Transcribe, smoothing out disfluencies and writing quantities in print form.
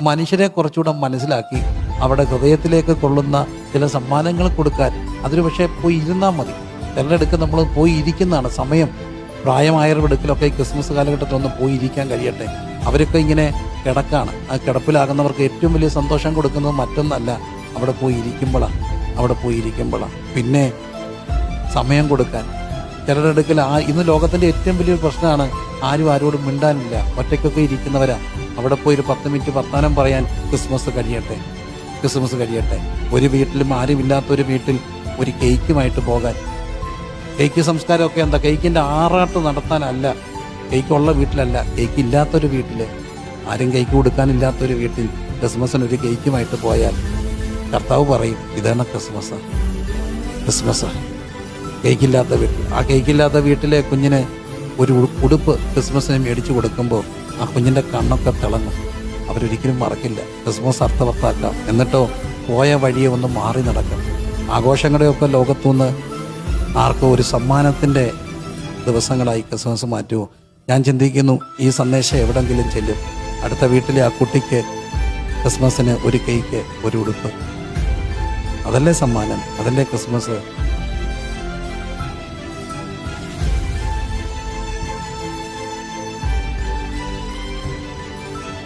മനുഷ്യരെ കുറച്ചുകൂടെ മനസ്സിലാക്കി അവിടെ ഹൃദയത്തിലേക്ക് കൊള്ളുന്ന ചില സമ്മാനങ്ങൾ കൊടുക്കാൻ. അതിന് പക്ഷേ പോയി ഇരുന്നാൽ മതി. ചിലരുടെ അടുക്ക് നമ്മൾ പോയി ഇരിക്കുന്നതാണ് സമയം. പ്രായമായവരുടെ അടുക്കലൊക്കെ ഈ ക്രിസ്മസ് കാലഘട്ടത്തിൽ ഒന്ന് പോയി ഇരിക്കാൻ കഴിയട്ടെ. അവരൊക്കെ ഇങ്ങനെ കിടക്കാണ്. ആ കിടപ്പിലാകുന്നവർക്ക് ഏറ്റവും വലിയ സന്തോഷം കൊടുക്കുന്നത് മറ്റൊന്നല്ല, അവിടെ പോയി ഇരിക്കുമ്പോഴാണ്. പിന്നെ സമയം കൊടുക്കാൻ ചിലരുടെ അടുക്കൽ ഇന്ന് ലോകത്തിൻ്റെ ഏറ്റവും വലിയൊരു പ്രശ്നമാണ്, ആരും ആരോടും മിണ്ടാനില്ല, ഒറ്റയ്ക്കൊക്കെ ഇരിക്കുന്നവരാ. അവിടെ പോയി ഒരു 10 മിനിറ്റ് വർത്തമാനം പറയാൻ ക്രിസ്മസ് കഴിയട്ടെ. ഒരു വീട്ടിലും ആരുമില്ലാത്തൊരു വീട്ടിൽ ഒരു കേക്കുമായിട്ട് പോകാൻ. കേക്ക് സംസ്കാരമൊക്കെ എന്താ? കേക്കിൻ്റെ ആറാട്ട് നടത്താനല്ല, കേക്കുള്ള വീട്ടിലല്ല, കേക്ക് ഇല്ലാത്തൊരു വീട്ടിൽ, ആരും കേക്ക് കൊടുക്കാനില്ലാത്തൊരു വീട്ടിൽ ക്രിസ്മസിന് ഒരു കേക്കുമായിട്ട് പോയാൽ കർത്താവ് പറയും, ഇതാണ് ക്രിസ്മസ്. കേക്കില്ലാത്ത വീട്ടിൽ, ആ കേക്കില്ലാത്ത വീട്ടിലെ കുഞ്ഞിന് ഒരു ഉടുപ്പ് ക്രിസ്മസിന് മേടിച്ചു കൊടുക്കുമ്പോൾ ആ കുഞ്ഞിൻ്റെ കണ്ണൊക്കെ തിളങ്ങും. അവരൊരിക്കലും മറക്കില്ല. ക്രിസ്മസ് അർത്ഥവത്താക്കാം. എന്നിട്ടോ പോയ വഴിയെ ഒന്ന് മാറി നടക്കാം. ആഘോഷങ്ങളുടെയൊക്കെ ലോകത്തുനിന്ന് ആർക്കോ ഒരു സമ്മാനത്തിൻ്റെ ദിവസങ്ങളായി ക്രിസ്മസ് മാറ്റുമോ? ഞാൻ ചിന്തിക്കുന്നു, ഈ സന്ദേശം എവിടെങ്കിലും ചെല്ലും. അടുത്ത വീട്ടിലെ ആ കുട്ടിക്ക് ക്രിസ്മസിന് ഒരു കേക്ക്, ഒരു ഉടുപ്പ്, അതല്ലേ സമ്മാനം, അതല്ലേ ക്രിസ്മസ്.